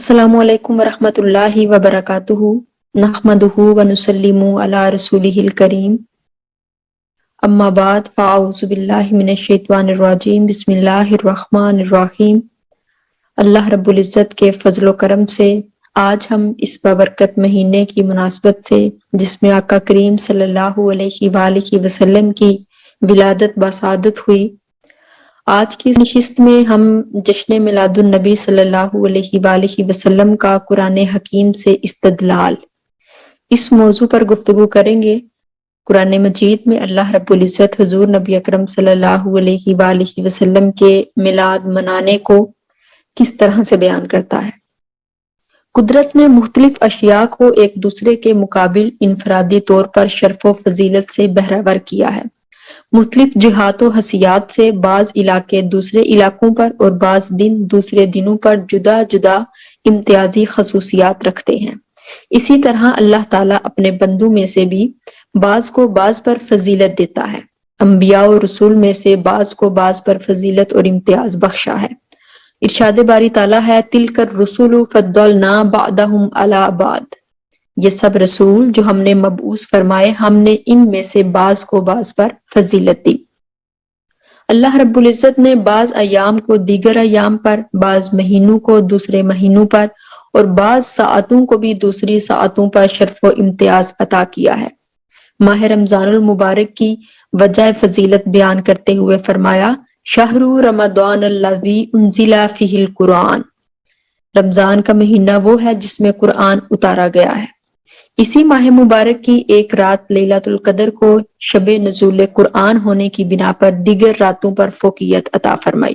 السلام علیکم ورحمۃ اللہ وبرکاتہ، نحمدہ ونسلم علی رسولہ الکریم، اما بعد فاعوذ باللہ من الشیطان الرجیم، بسم اللہ الرحمن الرحیم۔ اللہ رب العزت کے فضل و کرم سے آج ہم اس بابرکت مہینے کی مناسبت سے، جس میں آقا کریم صلی اللہ علیہ وآلہ وسلم کی ولادت بسعادت ہوئی، آج کی نشست میں ہم جشن میلاد النبی صلی اللہ علیہ وآلہ وسلم کا قرآن حکیم سے استدلال، اس موضوع پر گفتگو کریں گے۔ قرآن مجید میں اللہ رب العزت حضور نبی اکرم صلی اللہ علیہ وآلہ وسلم کے میلاد منانے کو کس طرح سے بیان کرتا ہے۔ قدرت نے مختلف اشیاء کو ایک دوسرے کے مقابل انفرادی طور پر شرف و فضیلت سے بہرہور کیا ہے۔ مختلف جہات و حیثیات سے بعض علاقے دوسرے علاقوں پر اور بعض دن دوسرے دنوں پر جدا جدا امتیازی خصوصیات رکھتے ہیں۔ اسی طرح اللہ تعالیٰ اپنے بندوں میں سے بھی بعض کو بعض پر فضیلت دیتا ہے۔ انبیاء و رسول میں سے بعض کو بعض پر فضیلت اور امتیاز بخشا ہے۔ ارشاد باری تعالیٰ ہے، تِلْکَ الرُّسُلُ فَضَّلْنَا بَعْضَهُمْ عَلَىٰ بَعْضٍ، یہ سب رسول جو ہم نے مبعوث فرمائے، ہم نے ان میں سے بعض کو بعض پر فضیلت دی۔ اللہ رب العزت نے بعض ایام کو دیگر ایام پر، بعض مہینوں کو دوسرے مہینوں پر اور بعض ساعتوں کو بھی دوسری ساعتوں پر شرف و امتیاز عطا کیا ہے۔ ماہ رمضان المبارک کی وجہ فضیلت بیان کرتے ہوئے فرمایا، شہر رمضان الذی انزل فیہ القرآن، رمضان کا مہینہ وہ ہے جس میں قرآن اتارا گیا ہے۔ اسی ماہ مبارک کی ایک رات لیلۃ القدر کو شب نزول قرآن ہونے کی بنا پر دیگر راتوں پر فوقیت عطا فرمائی۔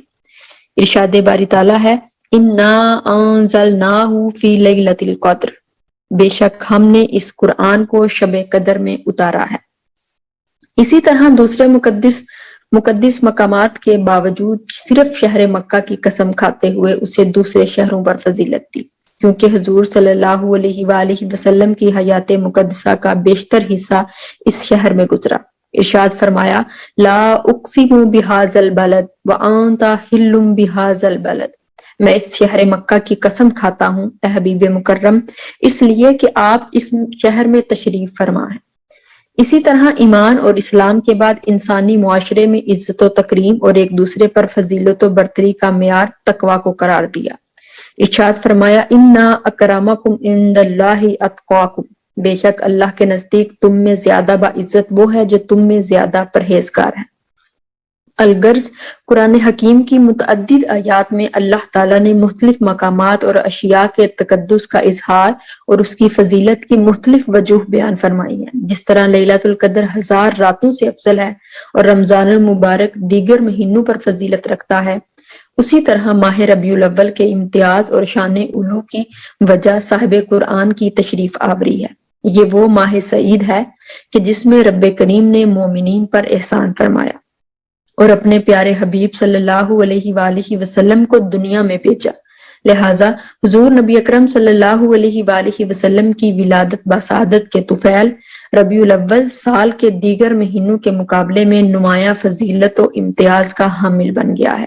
ارشاد باری تعالیٰ ہے، انا انزلناہ فی لیلۃ القدر، بے شک ہم نے اس قرآن کو شب قدر میں اتارا ہے۔ اسی طرح دوسرے مقدس مقامات کے باوجود صرف شہر مکہ کی قسم کھاتے ہوئے اسے دوسرے شہروں پر فضیلت دی، کیونکہ حضور صلی اللہ علیہ وآلہ وسلم کی حیات مقدسہ کا بیشتر حصہ اس شہر میں گزرا۔ ارشاد فرمایا، لا اقسم بہذا البلد وانت حل بہذا البلد، میں اس شہر مکہ کی قسم کھاتا ہوں اے حبیب مکرم، اس لیے کہ آپ اس شہر میں تشریف فرما ہیں۔ اسی طرح ایمان اور اسلام کے بعد انسانی معاشرے میں عزت و تکریم اور ایک دوسرے پر فضیلت و برتری کا معیار تقویٰ کو قرار دیا۔ ارشاد فرمایا، انا اکرمکم عند اللہ اتقاکم، بے شک اللہ کے نزدیک تم میں زیادہ باعزت وہ ہے جو تم میں زیادہ پرہیزگار ہے۔ الغرض، قرآن حکیم کی متعدد آیات میں اللہ تعالیٰ نے مختلف مقامات اور اشیاء کے تقدس کا اظہار اور اس کی فضیلت کی مختلف وجوہ بیان فرمائی ہیں۔ جس طرح لیلۃ القدر 1000 راتوں سے افضل ہے اور رمضان المبارک دیگر مہینوں پر فضیلت رکھتا ہے، اسی طرح ماہ ربیع الاول کے امتیاز اور شان علو کی وجہ صاحب قرآن کی تشریف آوری ہے۔ یہ وہ ماہ سعید ہے کہ جس میں رب کریم نے مومنین پر احسان فرمایا اور اپنے پیارے حبیب صلی اللہ علیہ وآلہ وسلم کو دنیا میں بھیجا۔ لہٰذا حضور نبی اکرم صلی اللہ علیہ وآلہ وسلم کی ولادت بسعادت کے طفیل ربیع الاول سال کے دیگر مہینوں کے مقابلے میں نمایاں فضیلت و امتیاز کا حامل بن گیا ہے۔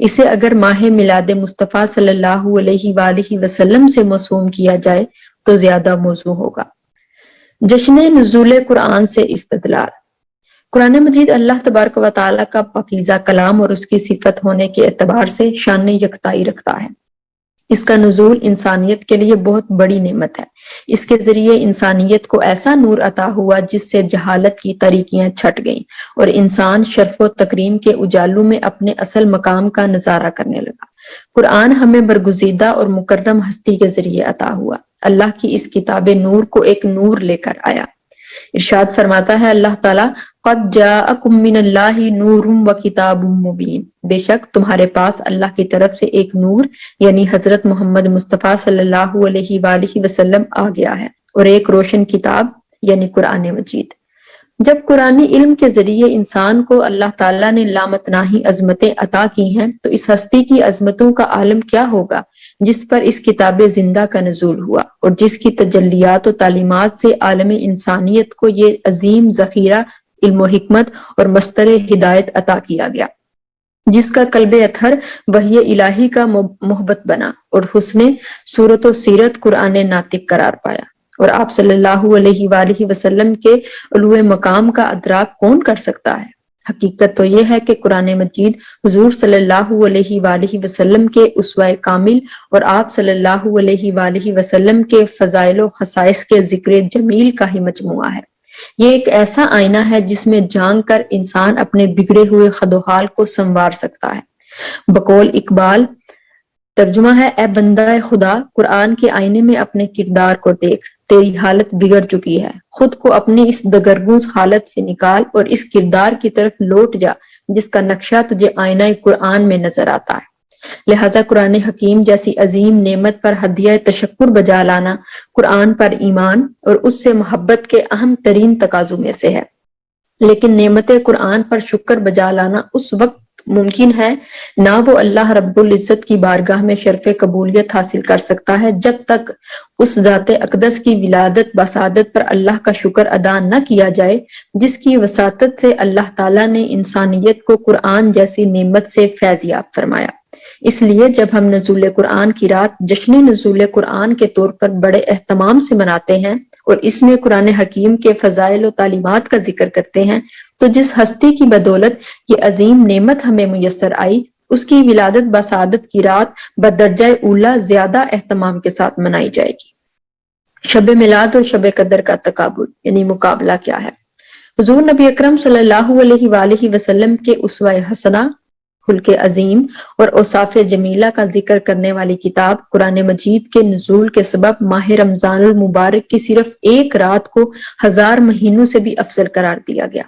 اسے اگر ماہ میلاد مصطفیٰ صلی اللہ علیہ وآلہ وسلم سے موسوم کیا جائے تو زیادہ موزوں ہوگا۔ جشن نزول قرآن سے استدلال، قرآن مجید اللہ تبارک و تعالیٰ کا پاکیزہ کلام اور اس کی صفت ہونے کے اعتبار سے شان یکتائی رکھتا ہے۔ اس کا نزول انسانیت کے لیے بہت بڑی نعمت ہے۔ اس کے ذریعے انسانیت کو ایسا نور عطا ہوا جس سے جہالت کی تاریکیاں چھٹ گئیں اور انسان شرف و تکریم کے اجالوں میں اپنے اصل مقام کا نظارہ کرنے لگا۔ قرآن ہمیں برگزیدہ اور مکرم ہستی کے ذریعے عطا ہوا۔ اللہ کی اس کتاب نور کو ایک نور لے کر آیا۔ ارشاد فرماتا ہے اللہ تعالیٰ، قد جاءکم من اللہ نور و کتاب مبین، بے شک تمہارے پاس اللہ کی طرف سے ایک نور یعنی حضرت محمد مصطفیٰ صلی اللہ علیہ وآلہ وسلم آ گیا ہے اور ایک روشن کتاب یعنی قرآن مجید۔ جب قرآنی علم کے ذریعے انسان کو اللہ تعالیٰ نے لامتناہی عظمتیں عطا کی ہیں تو اس ہستی کی عظمتوں کا عالم کیا ہوگا جس پر اس کتاب زندہ کا نزول ہوا اور جس کی تجلیات و تعلیمات سے عالم انسانیت کو یہ عظیم ذخیرہ علم و حکمت اور مستر ہدایت عطا کیا گیا۔ جس کا قلب اطہر وحی الہی کا محبت بنا اور حسن صورت و سیرت قرآن ناطق قرار پایا۔ اور آپ صلی اللہ علیہ وآلہ وسلم کے علو مقام کا ادراک کون کر سکتا ہے؟ حقیقت تو یہ ہے کہ قرآن مجید حضور صلی اللہ علیہ وآلہ وسلم کے اسوہ کامل اور آپ صلی اللہ علیہ وآلہ وسلم کے فضائل و خصائص کے ذکر جمیل کا ہی مجموعہ ہے۔ یہ ایک ایسا آئینہ ہے جس میں جھانک کر انسان اپنے بگڑے ہوئے خد و حال کو سنوار سکتا ہے۔ بقول اقبال ترجمہ ہے، اے بندہ خدا، قرآن کے آئینے میں اپنے کردار کو دیکھ، تیری حالت بگڑ چکی ہے، خود کو اپنی اس دگرگوں حالت سے نکال اور اس کردار کی طرف لوٹ جا جس کا نقشہ تجھے آئینہ قرآن میں نظر آتا ہے۔ لہٰذا قرآن حکیم جیسی عظیم نعمت پر ہدیہ تشکر بجا لانا قرآن پر ایمان اور اس سے محبت کے اہم ترین تقاضوں میں سے ہے۔ لیکن نعمت قرآن پر شکر بجا لانا اس وقت ممکن ہے نہ وہ اللہ رب العزت کی بارگاہ میں شرف قبولیت حاصل کر سکتا ہے جب تک اس ذات اقدس کی ولادت بسادت پر اللہ کا شکر ادا نہ کیا جائے جس کی وساطت سے اللہ تعالیٰ نے انسانیت کو قرآن جیسی نعمت سے فیض یاب فرمایا۔ اس لیے جب ہم نزول قرآن کی رات جشن نزول قرآن کے طور پر بڑے اہتمام سے مناتے ہیں اور اس میں قرآن حکیم کے فضائل و تعلیمات کا ذکر کرتے ہیں تو جس ہستی کی بدولت یہ عظیم نعمت ہمیں میسر آئی اس کی ولادت بسعادت کی رات بدرجہ اولا زیادہ اہتمام کے ساتھ منائی جائے گی۔ شب میلاد اور شب قدر کا تقابل یعنی مقابلہ کیا ہے؟ حضور نبی اکرم صلی اللہ علیہ وآلہ وسلم کے اسوہ حسنہ، خلق عظیم اور اوصاف جمیلہ کا ذکر کرنے والی کتاب قرآن مجید کے نزول کے سبب ماہ رمضان المبارک کی صرف ایک رات کو 1000 مہینوں سے بھی افضل قرار دیا گیا۔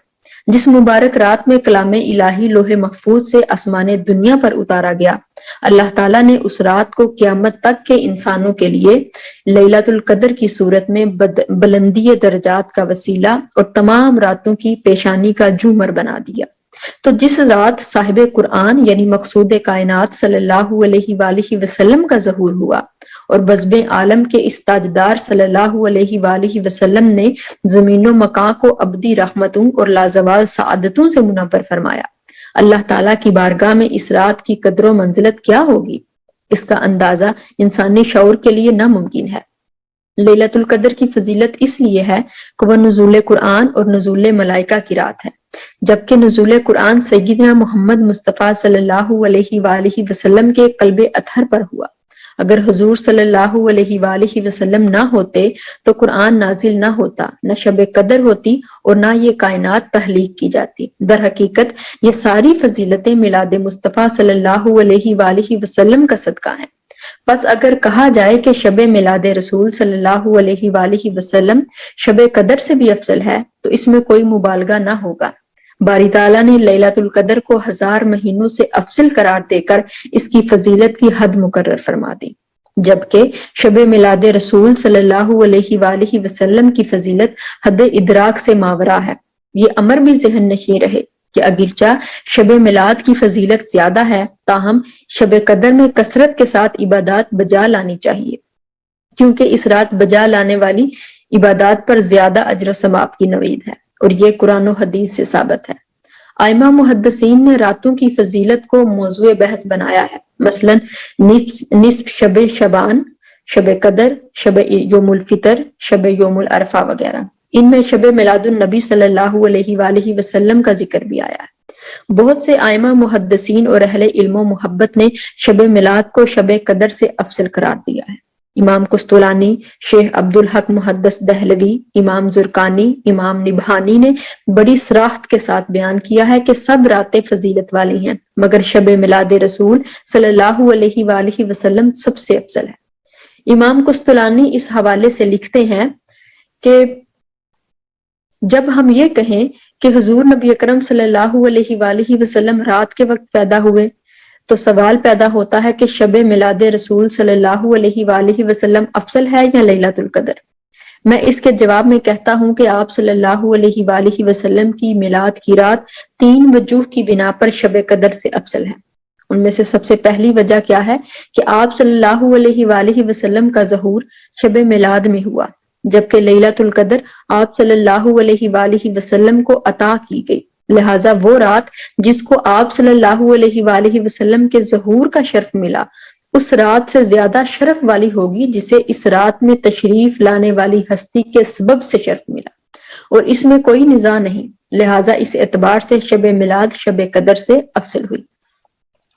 جس مبارک رات میں کلام الہی لوح محفوظ سے آسمان دنیا پر اتارا گیا، اللہ تعالیٰ نے اس رات کو قیامت تک کے انسانوں کے لیے لیلۃ القدر کی صورت میں بلندی درجات کا وسیلہ اور تمام راتوں کی پیشانی کا جومر بنا دیا۔ تو جس رات صاحب قرآن یعنی مقصود کائنات صلی اللہ علیہ وآلہ وسلم کا ظہور ہوا اور بزم عالم کے اس تاجدار صلی اللہ علیہ وآلہ وسلم نے زمین و مکان کو ابدی رحمتوں اور لازوال سعادتوں سے منور فرمایا، اللہ تعالیٰ کی بارگاہ میں اس رات کی قدر و منزلت کیا ہوگی، اس کا اندازہ انسانی شعور کے لیے ناممکن ہے۔ لیلۃ القدر کی فضیلت اس لیے ہے کہ وہ نزول قرآن اور نزول ملائکہ کی رات ہے، جبکہ نزول قرآن سیدنا محمد مصطفیٰ صلی اللہ علیہ وآلہ وسلم کے قلب اطہر پر ہوا۔ اگر حضور صلی اللہ علیہ وآلہ وسلم نہ ہوتے تو قرآن نازل نہ ہوتا، نہ شب قدر ہوتی اور نہ یہ کائنات تخلیق کی جاتی۔ در حقیقت یہ ساری فضیلتیں میلاد مصطفیٰ صلی اللہ علیہ وآلہ وسلم کا صدقہ ہیں۔ پس اگر کہا جائے کہ شب میلاد رسول صلی اللہ علیہ وآلہ وسلم شب قدر سے بھی افضل ہے تو اس میں کوئی مبالغہ نہ ہوگا۔ باری تعالیٰ نے لیلۃ القدر کو 1000 مہینوں سے افضل قرار دے کر اس کی فضیلت کی حد مقرر فرما دی، جبکہ شب میلاد رسول صلی اللہ علیہ وآلہ وسلم کی فضیلت حد ادراک سے ماورا ہے۔ یہ امر بھی ذہن نشین رہے کہ اگرچہ شب میلاد کی فضیلت زیادہ ہے تاہم شب قدر میں کثرت کے ساتھ عبادات بجا لانی چاہیے، کیونکہ اس رات بجا لانے والی عبادات پر زیادہ اجر و ثواب کی نوید ہے اور یہ قرآن و حدیث سے ثابت ہے۔ ائمہ محدثین نے راتوں کی فضیلت کو موضوع بحث بنایا ہے، مثلا نصف شب شبان، شب قدر، شب یوم الفطر، شب یوم العرفہ وغیرہ۔ ان میں شب میلاد النبی صلی اللہ علیہ وآلہ وسلم کا ذکر بھی آیا ہے۔ بہت سے ائمہ محدثین اور اہل علم و محبت نے شب میلاد کو شب قدر سے افضل قرار دیا ہے۔ امام قسطلانی، شیخ عبدالحق محدث دہلوی، امام زرقانی، امام نبہانی نے بڑی صراحت کے ساتھ بیان کیا ہے کہ سب راتیں فضیلت والی ہیں مگر شب میلاد رسول صلی اللہ علیہ وآلہ وسلم سب سے افضل ہے۔ امام قسطلانی اس حوالے سے لکھتے ہیں کہ جب ہم یہ کہیں کہ حضور نبی اکرم صلی اللہ علیہ وآلہ وسلم رات کے وقت پیدا ہوئے تو سوال پیدا ہوتا ہے کہ شب میلاد رسول صلی اللہ علیہ وآلہ وسلم افضل ہے یا لیلۃ القدر؟ میں اس کے جواب میں کہتا ہوں کہ آپ صلی اللہ علیہ وآلہ وسلم کی میلاد کی رات 3 وجوہ کی بنا پر شب قدر سے افضل ہے۔ ان میں سے سب سے پہلی وجہ کیا ہے کہ آپ صلی اللہ علیہ وآلہ وسلم کا ظہور شب میلاد میں ہوا، جبکہ لیلۃ القدر آپ صلی اللہ علیہ وآلہ وسلم کو عطا کی گئی لہٰذا وہ رات جس کو آپ صلی اللہ علیہ وآلہ وسلم کے ظہور کا شرف ملا اس رات سے زیادہ شرف والی ہوگی جسے اس رات میں تشریف لانے والی ہستی کے سبب سے شرف ملا، اور اس میں کوئی نزاع نہیں، لہٰذا اس اعتبار سے شب میلاد شب قدر سے افضل ہوئی۔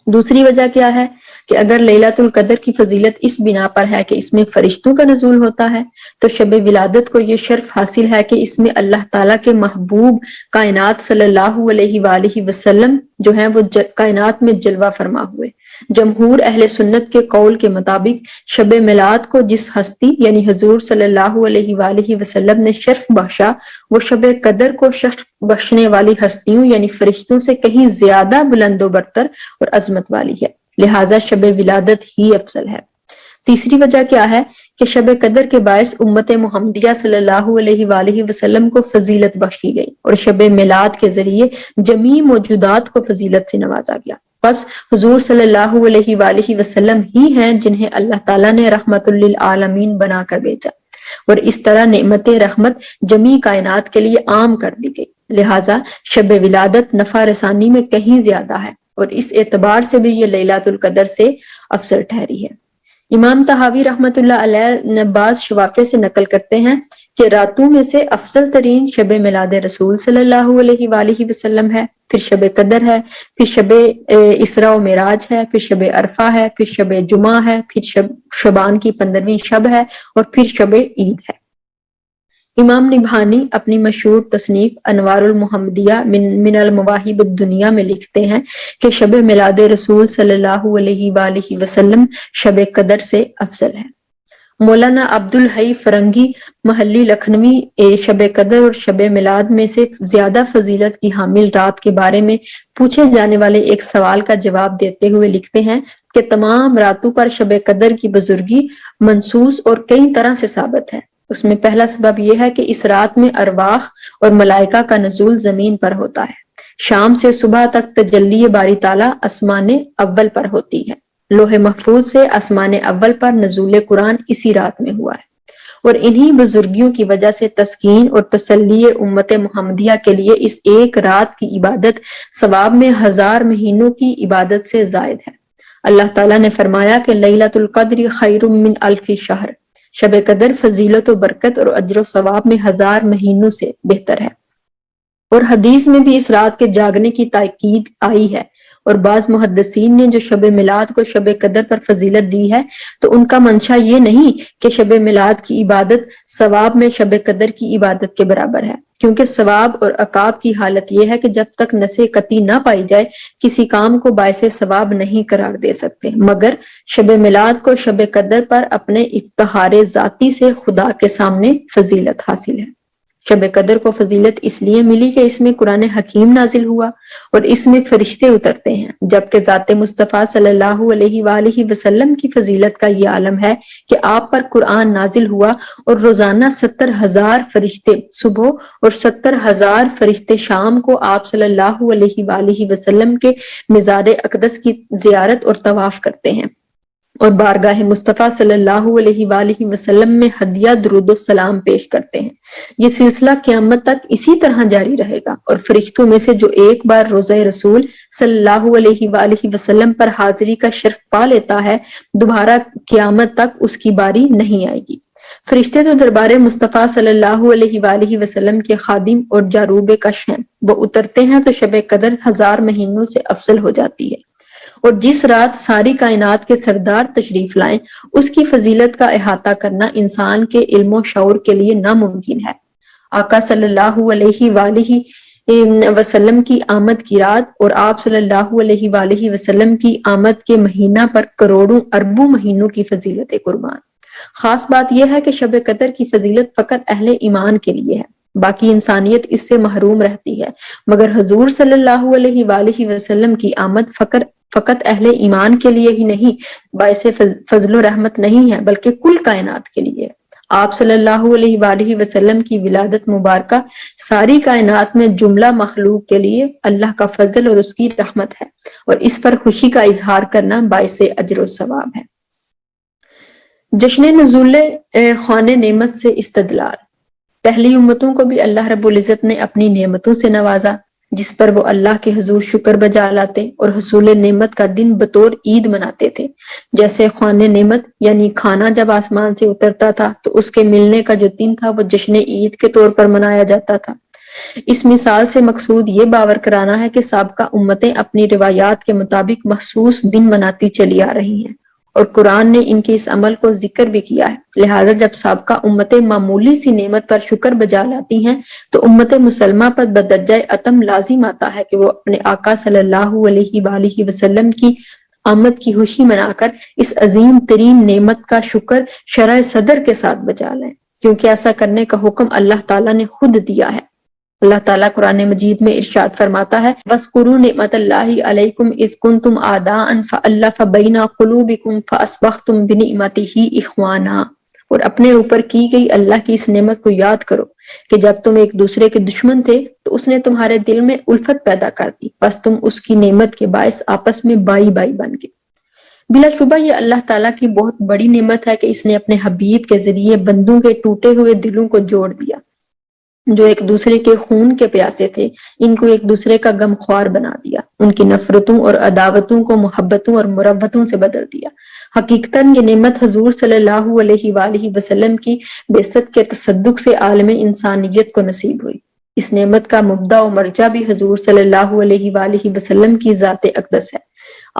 دوسری وجہ کیا ہے کہ اگر لیلۃ القدر کی فضیلت اس بنا پر ہے کہ اس میں فرشتوں کا نزول ہوتا ہے تو شب ولادت کو یہ شرف حاصل ہے کہ اس میں اللہ تعالیٰ کے محبوب کائنات صلی اللہ علیہ وآلہ وسلم جو ہیں وہ کائنات میں جلوہ فرما ہوئے۔ جمہور اہل سنت کے قول کے مطابق شب میلاد کو جس ہستی یعنی حضور صلی اللہ علیہ وآلہ وسلم نے شرف بخشا وہ شب قدر کو شرف بخشنے والی ہستیوں یعنی فرشتوں سے کہیں زیادہ بلند و برتر اور عظمت والی ہے، لہٰذا شب ولادت ہی افضل ہے۔ تیسری وجہ کیا ہے کہ شب قدر کے باعث امت محمدیہ صلی اللہ علیہ وآلہ وسلم کو فضیلت بخشی گئی اور شب میلاد کے ذریعے جمیع موجودات کو فضیلت سے نوازا گیا۔ بس حضور صلی اللہ علیہ وآلہ وسلم ہی ہیں جنہیں اللہ تعالیٰ نے رحمت للعالمین بنا کر بھیجا، اور اس طرح نعمت رحمت جمیع کائنات کے لیے عام کر دی گئی، لہٰذا شب ولادت نفع رسانی میں کہیں زیادہ ہے، اور اس اعتبار سے بھی یہ لیلۃ القدر سے افضل ٹھہری ہے۔ امام طحاوی رحمت اللہ علیہ بعض شوافع سے نقل کرتے ہیں کہ راتوں میں سے افضل ترین شب میلاد رسول صلی اللہ علیہ وآلہ وسلم ہے، پھر شب قدر ہے، پھر شب اسراء و معراج ہے، پھر شب عرفہ ہے، پھر شب جمعہ ہے، پھر شعبان کی 15ویں شب ہے، اور پھر شب عید ہے۔ امام نبھانی اپنی مشہور تصنیف انوار المحمدیہ من المواہب الدنیا میں لکھتے ہیں کہ شب میلاد رسول صلی اللہ علیہ وآلہ وسلم شب قدر سے افضل ہے۔ مولانا عبدالحی فرنگی محلی لکھنوی شب قدر اور شب میلاد میں سے زیادہ فضیلت کی حامل رات کے بارے میں پوچھے جانے والے ایک سوال کا جواب دیتے ہوئے لکھتے ہیں کہ تمام راتوں پر شب قدر کی بزرگی منصوص اور کئی طرح سے ثابت ہے۔ اس میں پہلا سبب یہ ہے کہ اس رات میں ارواح اور ملائکہ کا نزول زمین پر ہوتا ہے، شام سے صبح تک تجلی باری تعالیٰ آسمان اول پر ہوتی ہے، لوح محفوظ سے آسمان اول پر نزول قرآن اسی رات میں ہوا ہے، اور انہی بزرگیوں کی وجہ سے تسکین اور تسلی امت محمدیہ کے لیے اس ایک رات کی عبادت ثواب میں 1000 مہینوں کی عبادت سے زائد ہے۔ اللہ تعالیٰ نے فرمایا کہ لیلۃ القدر خیر من الف شہر، شب قدر فضیلت و برکت اور اجر و ثواب میں 1000 مہینوں سے بہتر ہے، اور حدیث میں بھی اس رات کے جاگنے کی تاکید آئی ہے، اور بعض محدثین نے جو شب میلاد کو شب قدر پر فضیلت دی ہے تو ان کا منشا یہ نہیں کہ شب میلاد کی عبادت ثواب میں شب قدر کی عبادت کے برابر ہے، کیونکہ ثواب اور عقاب کی حالت یہ ہے کہ جب تک نص قطعی نہ پائی جائے کسی کام کو باعث ثواب نہیں قرار دے سکتے، مگر شب میلاد کو شب قدر پر اپنے افتخار ذاتی سے خدا کے سامنے فضیلت حاصل ہے۔ شب قدر کو فضیلت اس لیے ملی کہ اس میں قرآن حکیم نازل ہوا اور اس میں فرشتے اترتے ہیں، جبکہ ذات مصطفیٰ صلی اللہ علیہ وآلہ وسلم کی فضیلت کا یہ عالم ہے کہ آپ پر قرآن نازل ہوا اور روزانہ 70,000 فرشتے صبح اور 70,000 فرشتے شام کو آپ صلی اللہ علیہ وآلہ وسلم کے مزار اقدس کی زیارت اور طواف کرتے ہیں اور بارگاہ مصطفیٰ صلی اللہ علیہ وآلہ وسلم میں ہدیہ درود و سلام پیش کرتے ہیں۔ یہ سلسلہ قیامت تک اسی طرح جاری رہے گا، اور فرشتوں میں سے جو ایک بار روضہ رسول صلی اللہ علیہ وآلہ وسلم پر حاضری کا شرف پا لیتا ہے دوبارہ قیامت تک اس کی باری نہیں آئے گی۔ فرشتے تو دربار مصطفیٰ صلی اللہ علیہ وآلہ وسلم کے خادم اور جاروب کش ہیں، وہ اترتے ہیں تو شب قدر 1000 مہینوں سے افضل ہو جاتی ہے، اور جس رات ساری کائنات کے سردار تشریف لائیں اس کی فضیلت کا احاطہ کرنا انسان کے علم و شعور کے لیے ناممکن ہے۔ آقا صلی اللہ علیہ وآلہ وسلم کی آمد کی رات اور آپ صلی اللہ علیہ وآلہ وسلم کی آمد کے مہینہ پر کروڑوں اربوں مہینوں کی فضیلت قربان۔ خاص بات یہ ہے کہ شب قدر کی فضیلت فقط اہل ایمان کے لیے ہے، باقی انسانیت اس سے محروم رہتی ہے، مگر حضور صلی اللہ علیہ وآلہ وسلم کی آمد فقط اہل ایمان کے لیے ہی نہیں، باعث فضل و رحمت نہیں ہے بلکہ کل کائنات کے لیے۔ آپ صلی اللہ علیہ وآلہ وسلم کی ولادت مبارکہ ساری کائنات میں جملہ مخلوق کے لیے اللہ کا فضل اور اس کی رحمت ہے، اور اس پر خوشی کا اظہار کرنا باعث اجر و ثواب ہے۔ جشن نزول خوان نعمت سے استدلال۔ پہلی امتوں کو بھی اللہ رب العزت نے اپنی نعمتوں سے نوازا، جس پر وہ اللہ کے حضور شکر بجا لاتے اور حصول نعمت کا دن بطور عید مناتے تھے۔ جیسے خوان نعمت یعنی کھانا جب آسمان سے اترتا تھا تو اس کے ملنے کا جو دن تھا وہ جشن عید کے طور پر منایا جاتا تھا۔ اس مثال سے مقصود یہ باور کرانا ہے کہ سابقہ امتیں اپنی روایات کے مطابق مخصوص دن مناتی چلی آ رہی ہیں، اور قرآن نے ان کے اس عمل کو ذکر بھی کیا ہے۔ لہذا جب سابقہ امتیں معمولی سی نعمت پر شکر بجا لاتی ہیں تو امت مسلمہ پر بدرجہ اتم لازم آتا ہے کہ وہ اپنے آقا صلی اللہ علیہ وآلہ وسلم کی آمد کی خوشی منا کر اس عظیم ترین نعمت کا شکر شرح صدر کے ساتھ بجا لیں، کیونکہ ایسا کرنے کا حکم اللہ تعالیٰ نے خود دیا ہے۔ اللہ تعالیٰ قرآن مجید میں ارشاد فرماتا ہے وَاذْكُرُوا نِعْمَتَ اللَّهِ عَلَيْكُمْ إِذْ كُنْتُمْ أَعْدَاءً فَأَلَّفَ بَيْنَ قُلُوبِكُمْ فَأَصْبَحْتُمْ بِنِعْمَتِهِ إِخْوَانًا، اور اپنے اوپر کی گئی اللہ کی اس نعمت کو یاد کرو کہ جب تم ایک دوسرے کے دشمن تھے تو اس نے تمہارے دل میں الفت پیدا کر دی، بس تم اس کی نعمت کے باعث آپس میں بائی بائی بن گئے۔ بلا شبہ یہ اللہ تعالیٰ کی بہت بڑی نعمت ہے کہ اس نے اپنے حبیب کے ذریعے بندوں کے ٹوٹے ہوئے دلوں کو جوڑ دیا، جو ایک دوسرے کے خون کے پیاسے تھے، ان کو ایک دوسرے کا غم خوار بنا دیا، ان کی نفرتوں اور عداوتوں کو محبتوں اور مربتوں سے بدل دیا۔ حقیقتاً یہ نعمت حضور صلی اللہ علیہ وآلہ وسلم کی بعثت کے تصدق سے عالم انسانیت کو نصیب ہوئی۔ اس نعمت کا مبدا و مرجع بھی حضور صلی اللہ علیہ وآلہ وسلم کی ذات اقدس ہے۔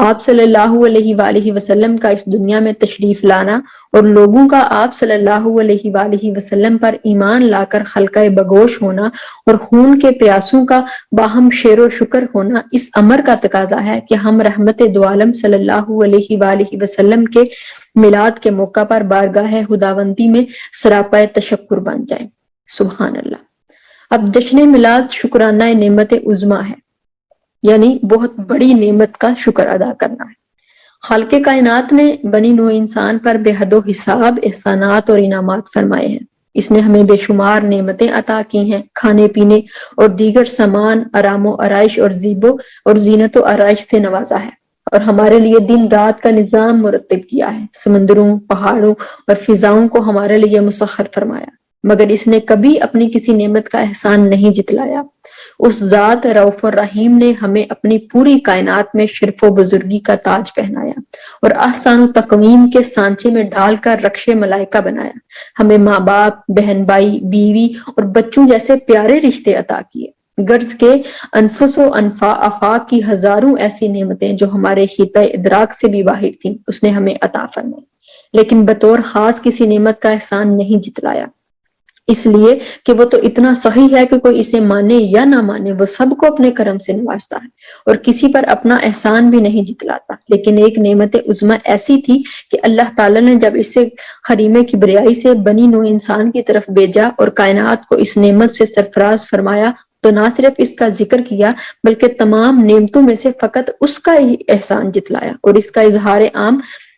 آپ صلی اللہ علیہ وآلہ وسلم کا اس دنیا میں تشریف لانا اور لوگوں کا آپ صلی اللہ علیہ وآلہ وسلم پر ایمان لا کر خلقہ بگوش ہونا اور خون کے پیاسوں کا باہم شیر و شکر ہونا اس امر کا تقاضا ہے کہ ہم رحمت دو عالم صلی اللہ علیہ وآلہ وسلم کے میلاد کے موقع پر بارگاہ خداوندی میں سراپا تشکر بن جائیں۔ سبحان اللہ۔ اب جشن میلاد شکرانہ نعمت عظمیٰ ہے، یعنی بہت بڑی نعمت کا شکر ادا کرنا ہے۔ خالق کائنات نے بنی نوع انسان پر بے حد و حساب احسانات اور انعامات فرمائے ہیں۔ اس نے ہمیں بے شمار نعمتیں عطا کی ہیں، کھانے پینے اور دیگر سامان، آرام و آرائش اور زیبو اور زینت و آرائش سے نوازا ہے، اور ہمارے لیے دن رات کا نظام مرتب کیا ہے، سمندروں، پہاڑوں اور فضاؤں کو ہمارے لیے مسخر فرمایا، مگر اس نے کبھی اپنی کسی نعمت کا احسان نہیں جتلایا۔ اس ذات رؤوف الرحیم نے ہمیں اپنی پوری کائنات میں شرف و بزرگی کا تاج پہنایا اور احسان و تقویم کے سانچے میں ڈال کر رکش ملائکہ بنایا، ہمیں ماں باپ، بہن بھائی، بیوی اور بچوں جیسے پیارے رشتے عطا کیے، غرض کے انفس و آفاق کی ہزاروں ایسی نعمتیں جو ہمارے خطۂ ادراک سے بھی باہر تھیں اس نے ہمیں عطا فرمائی، لیکن بطور خاص کسی نعمت کا احسان نہیں جتلایا، اس لیے کہ وہ تو اتنا صحیح ہے کہ کوئی اسے مانے یا نہ مانے وہ سب کو اپنے کرم سے نوازتا ہے اور کسی پر اپنا احسان بھی نہیں جتلاتا۔ لیکن ایک نعمت عظمیٰ ایسی تھی کہ اللہ تعالیٰ نے جب اسے خریم کبریائی سے بنی نوع انسان کی طرف بھیجا اور کائنات کو اس نعمت سے سرفراز فرمایا تو نہ صرف اس کا ذکر کیا بلکہ تمام نعمتوں میں سے فقط اس کا ہی احسان جتلایا، اور اس کا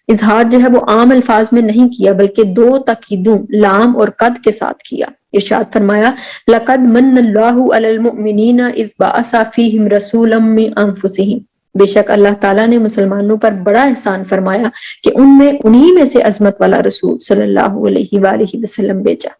اظہار جو ہے وہ عام الفاظ میں نہیں کیا بلکہ دو تاکیدوں لام اور قد کے ساتھ کیا۔ ارشاد فرمایا لَقَدْ مَنَّ اللَّهُ عَلَى الْمُؤْمِنِينَ إِذْ بَعَثَ فِيهِمْ رَسُولًا مِّنْ أَنفُسِهِمْ، بے شک اللہ تعالیٰ نے مسلمانوں پر بڑا احسان فرمایا کہ انہی میں سے عظمت والا رسول صلی اللہ علیہ وآلہ وسلم بھیجا۔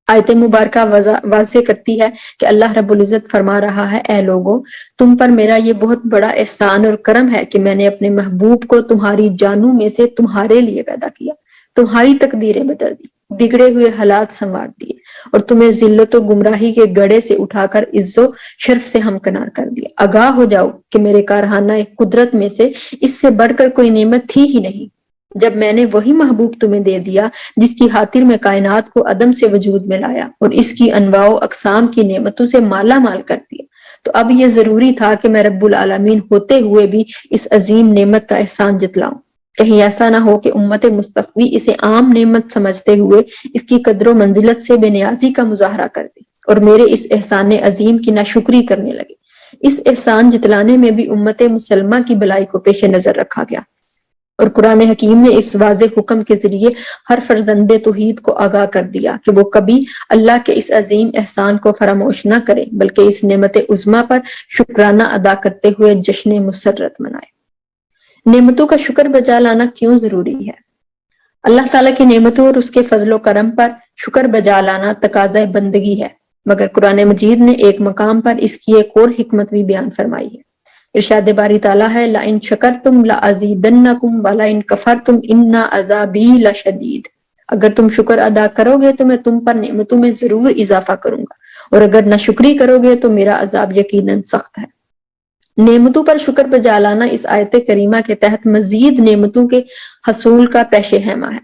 آیت مبارکہ واضح کرتی ہے کہ اللہ رب العزت فرما رہا ہے اے لوگو، تم پر میرا یہ بہت بڑا احسان اور کرم ہے کہ میں نے اپنے محبوب کو تمہاری جانوں میں سے تمہارے لیے پیدا کیا، تمہاری تقدیریں بدل دی، بگڑے ہوئے حالات سنوار دیے اور تمہیں ذلت و گمراہی کے گڑھے سے اٹھا کر عز و شرف سے ہمکنار کر دیا۔ آگاہ ہو جاؤ کہ میرے کارخانہ قدرت میں سے اس سے بڑھ کر کوئی نعمت تھی ہی نہیں، جب میں نے وہی محبوب تمہیں دے دیا جس کی خاطر میں کائنات کو عدم سے وجود میں لایا اور اس کی انواع و اقسام کی نعمتوں سے مالا مال کر دیا، تو اب یہ ضروری تھا کہ میں رب العالمین ہوتے ہوئے بھی اس عظیم نعمت کا احسان جتلاؤں۔ کہیں ایسا نہ ہو کہ امت مصطفی اسے عام نعمت سمجھتے ہوئے اس کی قدر و منزلت سے بے نیازی کا مظاہرہ کر دے اور میرے اس احسان عظیم کی ناشکری کرنے لگے۔ اس احسان جتلانے میں بھی امت مسلمہ کی بلائی کو پیش نظر رکھا گیا، اور قرآن حکیم نے اس واضح حکم کے ذریعے ہر فرزند توحید کو آگاہ کر دیا کہ وہ کبھی اللہ کے اس عظیم احسان کو فراموش نہ کرے بلکہ اس نعمت عظمیٰ پر شکرانہ ادا کرتے ہوئے جشن مسرت منائے۔ نعمتوں کا شکر بجا لانا کیوں ضروری ہے؟ اللہ تعالیٰ کی نعمتوں اور اس کے فضل و کرم پر شکر بجا لانا تقاضۂ بندگی ہے، مگر قرآن مجید نے ایک مقام پر اس کی ایک اور حکمت بھی بیان فرمائی ہے۔ ارشاد باری تعالیٰ ہے لَإِن شَكَرْتُمْ لَأَزِيدَنَّكُمْ وَلَإِن كَفَرْتُمْ إِنَّ عَذَابِي لَشَدِيدٌ، اگر تم شکر ادا کرو گے تو میں تم پر نعمتوں میں ضرور اضافہ کروں گا، اور اگر ناشکری کرو گے تو میرا عذاب یقیناً سخت ہے۔ نعمتوں پر شکر بجا لانا اس آیت کریمہ کے تحت مزید نعمتوں کے حصول کا پیش خیمہ ہے،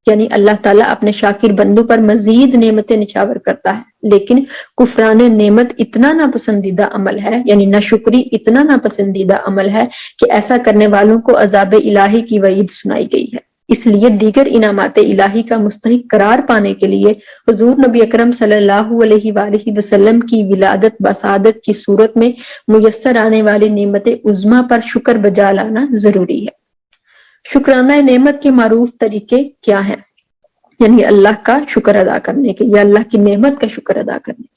یعنی اللہ تعالیٰ اپنے شاکر بندوں پر مزید نعمتیں نچھاور کرتا ہے، لیکن کفران نعمت اتنا ناپسندیدہ عمل ہے، یعنی ناشکری اتنا ناپسندیدہ عمل ہے کہ ایسا کرنے والوں کو عذاب الہی کی وعید سنائی گئی ہے۔ اس لیے دیگر انعامات الہی کا مستحق قرار پانے کے لیے حضور نبی اکرم صلی اللہ علیہ وآلہ وسلم کی ولادت بسعادت کی صورت میں میسر آنے والی نعمت عظمیٰ پر شکر بجا لانا ضروری ہے۔ شکرانہ نعمت کے معروف طریقے کیا ہیں؟ یعنی اللہ کا شکر ادا کرنے کے یا اللہ کی نعمت کا شکر ادا کرنے کے۔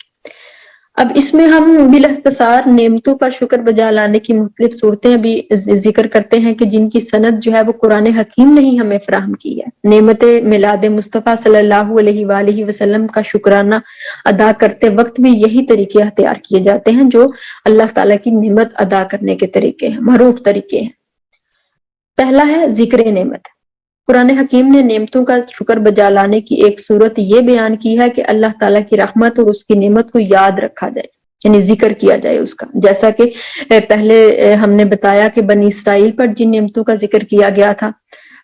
اب اس میں ہم بالاختصار نعمتوں پر شکر بجا لانے کی مختلف صورتیں بھی ذکر کرتے ہیں کہ جن کی سند جو ہے وہ قرآن حکیم نے ہی ہمیں فراہم کی ہے۔ نعمت میلاد مصطفیٰ صلی اللہ علیہ وآلہ وسلم کا شکرانہ ادا کرتے وقت بھی یہی طریقے اختیار کیے جاتے ہیں جو اللہ تعالیٰ کی نعمت ادا کرنے کے طریقے ہیں، معروف طریقے ہیں۔ پہلا ہے ذکر نعمت۔ قرآن حکیم نے نعمتوں کا شکر بجا لانے کی ایک صورت یہ بیان کی ہے کہ اللہ تعالیٰ کی رحمت اور اس کی نعمت کو یاد رکھا جائے، یعنی ذکر کیا جائے اس کا، جیسا کہ پہلے ہم نے بتایا کہ بنی اسرائیل پر جن نعمتوں کا ذکر کیا گیا تھا،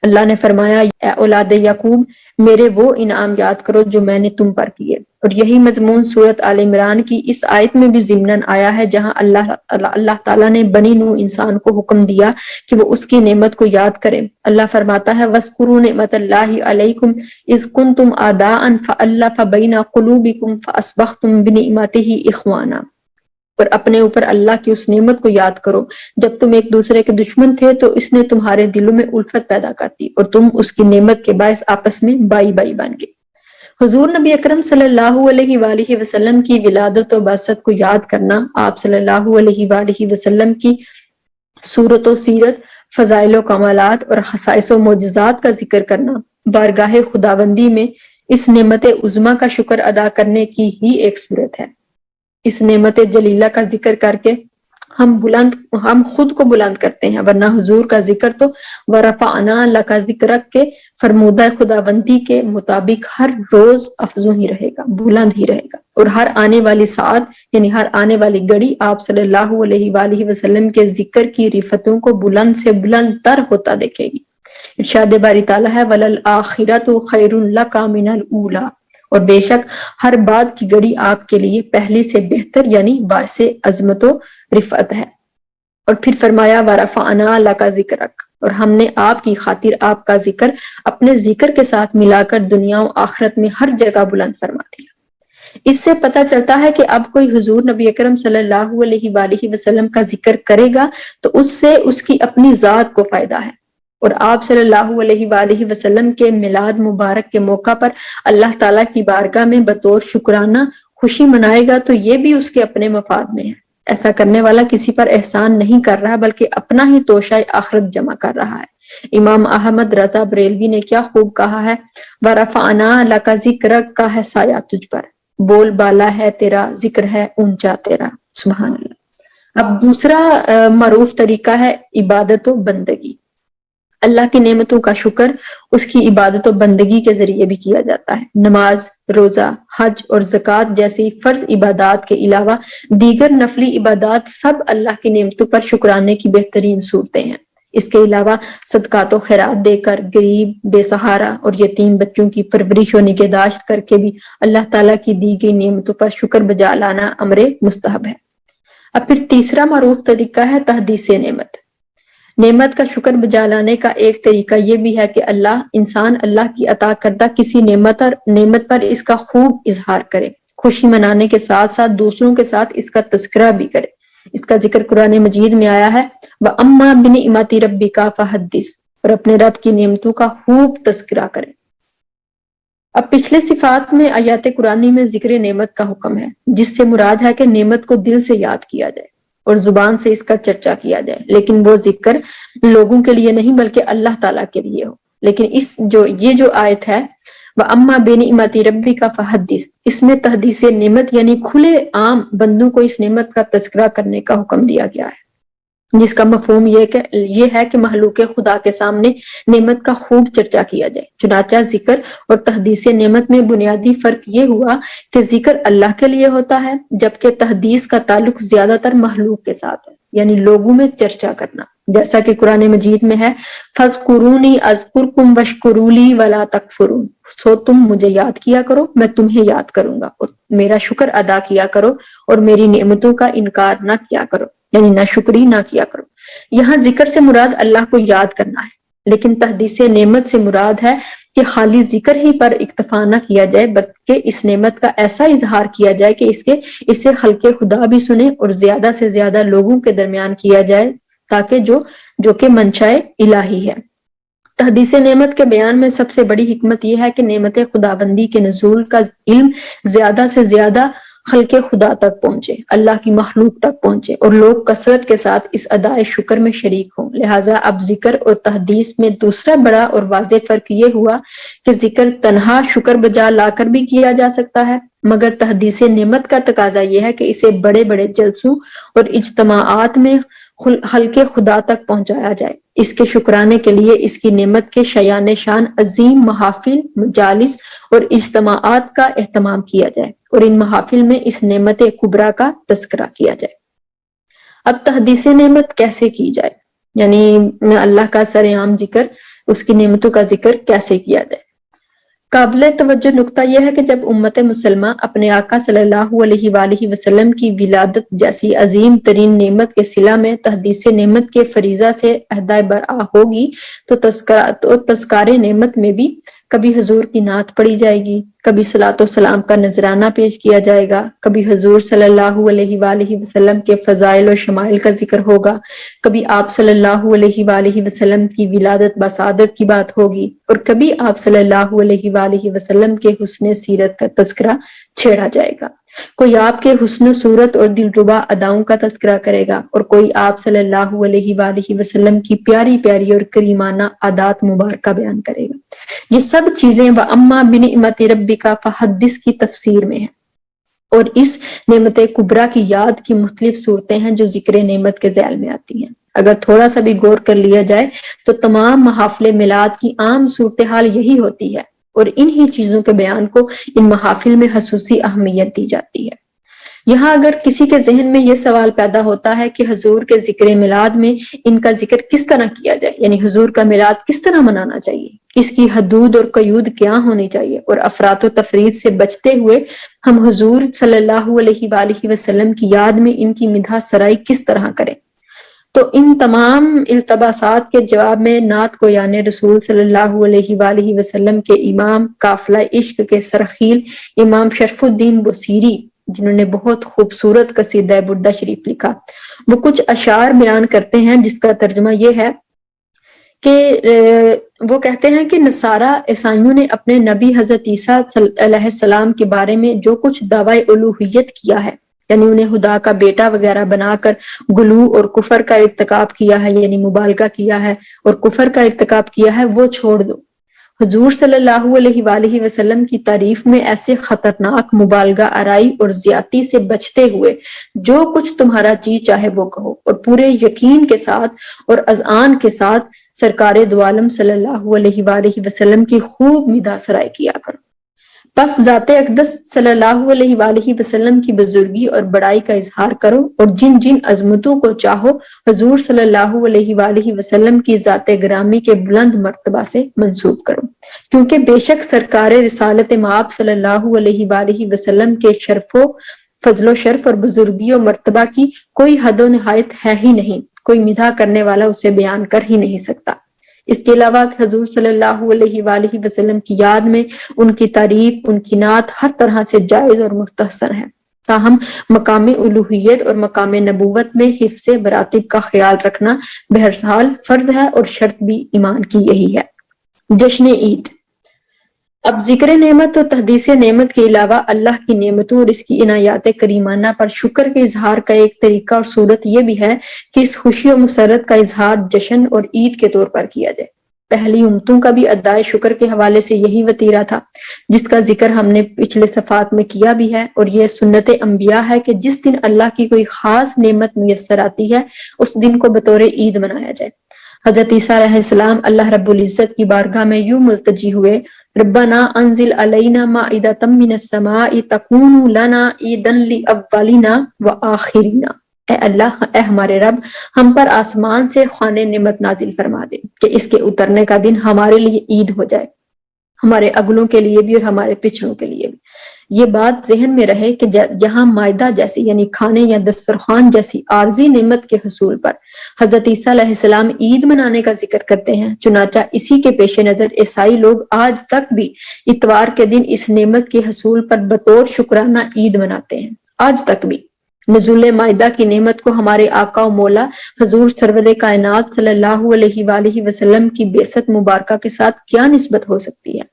اللہ نے فرمایا اے اولاد یعقوب میرے وہ انعام یاد کرو جو میں نے تم پر کیے، اور یہی مضمون سورت آل عمران کی اس آیت میں بھی ضمناً آیا ہے جہاں اللہ تعالیٰ نے بنی نوح انسان کو حکم دیا کہ وہ اس کی نعمت کو یاد کرے۔ اللہ فرماتا ہے وَاذْكُرُوا نِعْمَتَ اللَّهِ عَلَيْكُمْ إِذْ كُنْتُمْ أَعْدَاءً فَأَلَّفَ بَيْنَ قُلُوبِكُمْ فَأَصْبَحْتُمْ بِنِعْمَتِهِ إِخْوَانًا، اور اپنے اوپر اللہ کی اس نعمت کو یاد کرو جب تم ایک دوسرے کے دشمن تھے تو اس نے تمہارے دلوں میں الفت پیدا کر دی اور تم اس کی نعمت کے باعث آپس میں بائی بائی بن گئے۔ حضور نبی اکرم صلی اللہ علیہ وآلہ وسلم کی ولادت و بعثت کو یاد کرنا، آپ صلی اللہ علیہ وآلہ وسلم کی صورت و سیرت، فضائل و کمالات اور خصائص و معجزات کا ذکر کرنا، بارگاہ خداوندی میں اس نعمت عظمیٰ کا شکر ادا کرنے کی ہی ایک صورت ہے۔ اس نعمت جلیلہ کا ذکر کر کے ہم خود کو بلند کرتے ہیں، ورنہ حضور کا ذکر تو ورفعنا لک ذکرک کے فرمودہ خداوندی کے مطابق ہر روز افزوں ہی رہے گا، بلند ہی رہے گا، اور ہر آنے والی ساعت یعنی ہر آنے والی گھڑی آپ صلی اللہ علیہ وآلہ وسلم کے ذکر کی رفتوں کو بلند سے بلند تر ہوتا دیکھے گی۔ ارشاد باری تعالیٰ ہے وَلَلْآخِرَةُ خَيْرٌ لَكَ مِنَ الْأُولَىٰ، اور بے شک ہر بات کی گھڑی آپ کے لیے پہلے سے بہتر یعنی باعث عظمت و رفعت ہے۔ اور پھر فرمایا وَرَفَعْنَا لَكَ ذِكْرَكَ، اور ہم نے آپ کی خاطر آپ کا ذکر اپنے ذکر کے ساتھ ملا کر دنیا و آخرت میں ہر جگہ بلند فرما دیا۔ اس سے پتہ چلتا ہے کہ اب کوئی حضور نبی اکرم صلی اللہ علیہ وآلہ وسلم کا ذکر کرے گا تو اس سے اس کی اپنی ذات کو فائدہ ہے، اور آپ صلی اللہ علیہ وآلہ وسلم کے میلاد مبارک کے موقع پر اللہ تعالیٰ کی بارگاہ میں بطور شکرانہ خوشی منائے گا تو یہ بھی اس کے اپنے مفاد میں ہے۔ ایسا کرنے والا کسی پر احسان نہیں کر رہا بلکہ اپنا ہی توشہ آخرت جمع کر رہا ہے۔ امام احمد رضا بریلوی نے کیا خوب کہا ہے وَرَفَعْنَا لَكَ ذِكْرَكَ کا ہے سایہ تجھ پر، بول بالا ہے تیرا، ذکر ہے اونچا تیرا، سبحان اللہ۔ اب دوسرا معروف طریقہ ہے عبادت و بندگی۔ اللہ کی نعمتوں کا شکر اس کی عبادت و بندگی کے ذریعے بھی کیا جاتا ہے۔ نماز، روزہ، حج اور زکوٰۃ جیسی فرض عبادات کے علاوہ دیگر نفلی عبادات سب اللہ کی نعمتوں پر شکرانے کی بہترین صورتیں ہیں۔ اس کے علاوہ صدقات و خیرات دے کر غریب، بے سہارا اور یتیم بچوں کی پرورش و نگہداشت کر کے بھی اللہ تعالیٰ کی دی گئی نعمتوں پر شکر بجا لانا امر مستحب ہے۔ اب پھر تیسرا معروف طریقہ ہے تحدیث نعمت۔ نعمت کا شکر بجا لانے کا ایک طریقہ یہ بھی ہے کہ انسان اللہ کی عطا کردہ کسی نعمت پر اس کا خوب اظہار کرے، خوشی منانے کے ساتھ ساتھ دوسروں کے ساتھ اس کا تذکرہ بھی کرے۔ اس کا ذکر قرآن مجید میں آیا ہے وَأَمَّا بِنِعْمَةِ رَبِّكَ فَحَدِّثْ، اور اپنے رب کی نعمتوں کا خوب تذکرہ کرے۔ اب پچھلے صفات میں آیات قرآنی میں ذکر نعمت کا حکم ہے، جس سے مراد ہے کہ نعمت کو دل سے یاد کیا جائے اور زبان سے اس کا چرچا کیا جائے، لیکن وہ ذکر لوگوں کے لیے نہیں بلکہ اللہ تعالیٰ کے لیے ہو۔ لیکن یہ جو آیت ہے وَأَمَّا بِنِعْمَتِ رَبِّكَ فَحَدِّثْ، اس میں تحدیث نعمت یعنی کھلے عام بندوں کو اس نعمت کا تذکرہ کرنے کا حکم دیا گیا ہے، جس کا مفہوم یہ ہے کہ مخلوق خدا کے سامنے نعمت کا خوب چرچا کیا جائے۔ چنانچہ ذکر اور تحدیث نعمت میں بنیادی فرق یہ ہوا کہ ذکر اللہ کے لیے ہوتا ہے، جبکہ تحدیث کا تعلق زیادہ تر مخلوق کے ساتھ ہے، یعنی لوگوں میں چرچا کرنا، جیسا کہ قرآن مجید میں ہے فَاذْكُرُونِي أَذْكُرْكُمْ وَاشْكُرُوا لِي وَلَا تَكْفُرُونَ، سو تم مجھے یاد کیا کرو، میں تمہیں یاد کروں گا، اور میرا شکر ادا کیا کرو اور میری نعمتوں کا انکار نہ کیا کرو، یعنی نہ شکری نہ کیا کرو۔ یہاں ذکر سے مراد اللہ کو یاد کرنا ہے، لیکن تحدیث نعمت سے مراد ہے کہ خالی ذکر ہی پر اکتفا نہ کیا جائے، بلکہ اس نعمت کا ایسا اظہار کیا جائے کہ اسے خلق خدا بھی سنے اور زیادہ سے زیادہ لوگوں کے درمیان کیا جائے، تاکہ جو کہ منشاء الہی ہے۔ تحدیث نعمت کے بیان میں سب سے بڑی حکمت یہ ہے کہ نعمت خداوندی کے نزول کا علم زیادہ سے زیادہ خلق خدا تک پہنچے، اللہ کی مخلوق تک پہنچے، اور لوگ کثرت کے ساتھ اس ادائے شکر میں شریک ہوں۔ لہٰذا اب ذکر اور تحدیث میں دوسرا بڑا اور واضح فرق یہ ہوا کہ ذکر تنہا شکر بجا لا کر بھی کیا جا سکتا ہے، مگر تحدیث نعمت کا تقاضا یہ ہے کہ اسے بڑے بڑے جلسوں اور اجتماعات میں خلق خدا تک پہنچایا جائے۔ اس کے شکرانے کے لیے اس کی نعمت کے شایان شان عظیم محافل، مجالس اور اجتماعات کا اہتمام کیا جائے، اور ان محافل میں اس نعمت کبریٰ کا تذکرہ کیا جائے۔ اب تحدیث نعمت کیسے کی جائے، یعنی اللہ کا سرعام ذکر، اس کی نعمتوں کا ذکر کیسے کیا جائے۔ قابل توجہ نقطہ یہ ہے کہ جب امت مسلمہ اپنے آقا صلی اللہ علیہ وآلہ وسلم کی ولادت جیسی عظیم ترین نعمت کے صلہ میں تحدیث نعمت کے فریضہ سے عہدہ برآ ہوگی تو تذکار نعمت میں بھی کبھی حضور کی نعت پڑھی جائے گی، کبھی صلاۃ و سلام کا نذرانہ پیش کیا جائے گا، کبھی حضور صلی اللہ علیہ وآلہ وسلم کے فضائل و شمائل کا ذکر ہوگا، کبھی آپ صلی اللہ علیہ وآلہ وسلم کی ولادت بسعادت کی بات ہوگی، اور کبھی آپ صلی اللہ علیہ وآلہ وسلم کے حسن سیرت کا تذکرہ چھیڑا جائے گا۔ کوئی آپ کے حسن صورت اور دلربا اداؤں کا تذکرہ کرے گا، اور کوئی آپ صلی اللہ علیہ وآلہ وسلم کی پیاری پیاری اور کریمانہ عادات مبارکہ بیان کرے گا۔ یہ سب چیزیں وَأَمَّا بِنِعْمَتِ رَبِّكَ فَحَدِّثْ کی تفسیر میں ہیں، اور اس نعمت کبریٰ کی یاد کی مختلف صورتیں ہیں جو ذکر نعمت کے ذیل میں آتی ہیں۔ اگر تھوڑا سا بھی غور کر لیا جائے تو تمام محافل میلاد کی عام صورتحال یہی ہوتی ہے، اور انہی چیزوں کے بیان کو ان محافل میں خصوصی اہمیت دی جاتی ہے۔ یہاں اگر کسی کے ذہن میں یہ سوال پیدا ہوتا ہے کہ حضور کے ذکر میلاد میں ان کا ذکر کس طرح کیا جائے، یعنی حضور کا میلاد کس طرح منانا چاہیے، اس کی حدود اور قیود کیا ہونی چاہیے، اور افراط و تفرید سے بچتے ہوئے ہم حضور صلی اللہ علیہ وآلہ وسلم کی یاد میں ان کی مدح سرائی کس طرح کریں، تو ان تمام التباسات کے جواب میں نعت گویان رسول صلی اللہ علیہ وآلہ وسلم کے امام قافلہ عشق کے سرخیل امام شرف الدین بصیری، جنہوں نے بہت خوبصورت قصیدہ بردہ شریف لکھا، وہ کچھ اشعار بیان کرتے ہیں جس کا ترجمہ یہ ہے کہ وہ کہتے ہیں کہ نصارہ عیسائیوں نے اپنے نبی حضرت عیسیٰ علیہ السلام کے بارے میں جو کچھ دعوی الوہیت کیا ہے، یعنی انہیں خدا کا بیٹا وغیرہ بنا کر غلو اور کفر کا ارتکاب کیا ہے، یعنی مبالغہ کیا ہے اور کفر کا ارتکاب کیا ہے، وہ چھوڑ دو۔ حضور صلی اللہ علیہ وآلہ وسلم کی تعریف میں ایسے خطرناک مبالغہ آرائی اور زیادتی سے بچتے ہوئے جو کچھ تمہارا جی چاہے وہ کہو، اور پورے یقین کے ساتھ اور اذعان کے ساتھ سرکار دو عالم صلی اللہ علیہ وآلہ وسلم کی خوب مدح سرائی کیا کرو۔ بس ذات اقدس صلی اللہ علیہ وآلہ وسلم کی بزرگی اور بڑائی کا اظہار کرو، اور جن جن عظمتوں کو چاہو حضور صلی اللہ علیہ وآلہ وسلم کی ذات گرامی کے بلند مرتبہ سے منسوب کرو، کیونکہ بے شک سرکار رسالت مآب صلی اللہ علیہ وآلہ وسلم کے شرف و فضل و شرف اور بزرگی و مرتبہ کی کوئی حد و نہایت ہے ہی نہیں، کوئی مدح کرنے والا اسے بیان کر ہی نہیں سکتا۔ اس کے علاوہ حضور صلی اللہ علیہ وآلہ وسلم کی یاد میں ان کی تعریف، ان کی نعت ہر طرح سے جائز اور مختصر ہے، تاہم مقام الوہیت اور مقام نبوت میں حفظ مراتب کا خیال رکھنا بہرحال فرض ہے، اور شرط بھی ایمان کی یہی ہے۔ جشن عید۔ اب ذکر نعمت اور تحدیث نعمت کے علاوہ اللہ کی نعمتوں اور اس کی عنایات کریمانہ پر شکر کے اظہار کا ایک طریقہ اور صورت یہ بھی ہے کہ اس خوشی و مسرت کا اظہار جشن اور عید کے طور پر کیا جائے۔ پہلی امتوں کا بھی ادائے شکر کے حوالے سے یہی وتیرہ تھا۔ جس کا ذکر ہم نے پچھلے صفحات میں کیا بھی ہے، اور یہ سنت انبیاء ہے کہ جس دن اللہ کی کوئی خاص نعمت میسر آتی ہے اس دن کو بطور عید منایا جائے۔ حضرت عیسیٰ علیہ السلام اللہ رب العزت کی بارگاہ میں یوں ملتجی ہوئے، ربنا انزل علینا مائدۃ من السماء تکون لنا عیدا لاولنا وآخرنا، اے اللہ، اے ہمارے رب، ہم پر آسمان سے خوان نعمت نازل فرما دے کہ اس کے اترنے کا دن ہمارے لیے عید ہو جائے، ہمارے اگلوں کے لیے بھی اور ہمارے پچھلوں کے لیے بھی۔ یہ بات ذہن میں رہے کہ جہاں مائدہ جیسی یعنی کھانے یا دسترخوان جیسی عارضی نعمت کے حصول پر حضرت عیسیٰ علیہ السلام عید منانے کا ذکر کرتے ہیں، چنانچہ اسی کے پیش نظر عیسائی لوگ آج تک بھی اتوار کے دن اس نعمت کے حصول پر بطور شکرانہ عید مناتے ہیں۔ آج تک بھی نزول مائدہ کی نعمت کو ہمارے آقا و مولا حضور سرور کائنات صلی اللہ علیہ وآلہ وسلم کی بعثت مبارکہ کے ساتھ کیا نسبت ہو سکتی ہے؟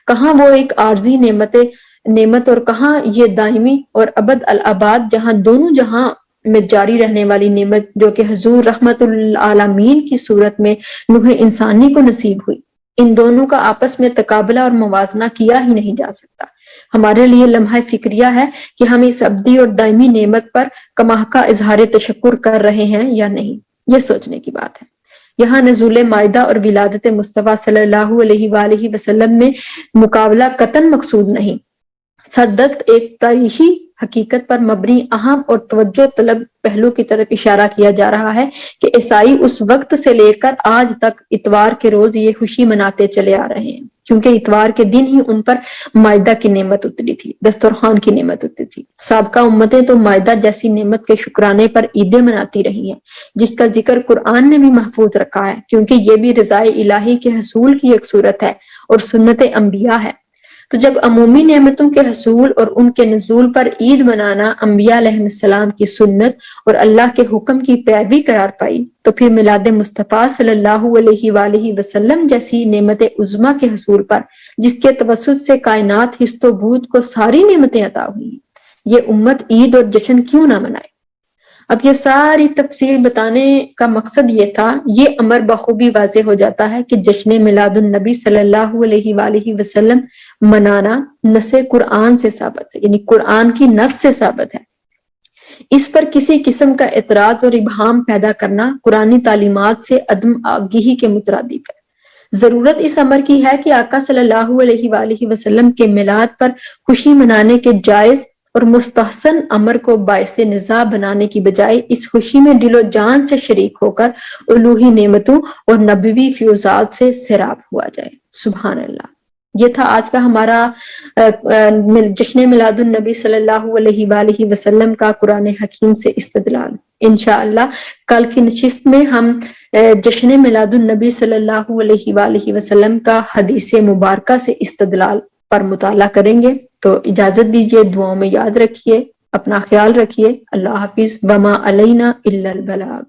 کہاں وہ ایک عارضی نعمت اور کہاں یہ دائمی اور ابد الاباد جہاں دونوں جہاں میں جاری رہنے والی نعمت جو کہ حضور رحمت العالمین کی صورت میں نوح انسانی کو نصیب ہوئی۔ ان دونوں کا آپس میں تقابلہ اور موازنہ کیا ہی نہیں جا سکتا۔ ہمارے لیے لمحہ فکریہ ہے کہ ہم اس ابدی اور دائمی نعمت پر کماہ کا اظہار تشکر کر رہے ہیں یا نہیں، یہ سوچنے کی بات ہے۔ یہاں نزول مائدہ اور ولادت مصطفیٰ صلی اللہ علیہ وآلہ وسلم میں مقابلہ قطعاً مقصود نہیں، سردست ایک تاریخی حقیقت پر مبنی اہم اور توجہ طلب پہلو کی طرف اشارہ کیا جا رہا ہے کہ عیسائی اس وقت سے لے کر آج تک اتوار کے روز یہ خوشی مناتے چلے آ رہے ہیں، کیونکہ اتوار کے دن ہی ان پر مائدہ کی نعمت اتری تھی، دسترخوان کی نعمت اتری تھی۔ سابقہ امتیں تو مائدہ جیسی نعمت کے شکرانے پر عیدیں مناتی رہی ہیں، جس کا ذکر قرآن نے بھی محفوظ رکھا ہے، کیونکہ یہ بھی رضائے الہی کے حصول کی ایک صورت ہے اور سنت انبیاء ہے۔ تو جب عمومی نعمتوں کے حصول اور ان کے نزول پر عید منانا انبیاء علیہ السلام کی سنت اور اللہ کے حکم کی پیروی قرار پائی، تو پھر میلاد مصطفیٰ صلی اللہ علیہ وآلہ وسلم جیسی نعمت عظمیٰ کے حصول پر جس کے توسط سے کائنات ہست و بود کو ساری نعمتیں عطا ہوئی، یہ امت عید اور جشن کیوں نہ منائے؟ اب یہ ساری تفصیل بتانے کا مقصد یہ تھا، یہ امر بخوبی واضح ہو جاتا ہے کہ جشن میلاد النبی صلی اللہ علیہ وآلہ وسلم منانا نص قرآن سے ثابت ہے، یعنی قرآن کی نص سے ثابت ہے۔ اس پر کسی قسم کا اعتراض اور ابہام پیدا کرنا قرآنی تعلیمات سے عدم آگہی کے مترادف ہے۔ ضرورت اس امر کی ہے کہ آقا صلی اللہ علیہ وآلہ وسلم کے میلاد پر خوشی منانے کے جائز اور مستحسن امر کو باعث نزاع بنانے کی بجائے اس خوشی میں دل و جان سے شریک ہو کر الوہی نعمتوں اور نبوی فیوزات سے سیراب ہوا جائے۔ سبحان اللہ۔ یہ تھا آج کا ہمارا جشن میلاد النبی صلی اللہ علیہ وآلہ وسلم کا قرآن حکیم سے استدلال۔ انشاءاللہ کل کی نشست میں ہم جشن میلاد النبی صلی اللہ علیہ وآلہ وسلم کا حدیث مبارکہ سے استدلال پر مطالعہ کریں گے۔ تو اجازت دیجیے، دعاؤں میں یاد رکھیے، اپنا خیال رکھیے۔ اللہ حافظ۔ وما علینا الا البلاغ۔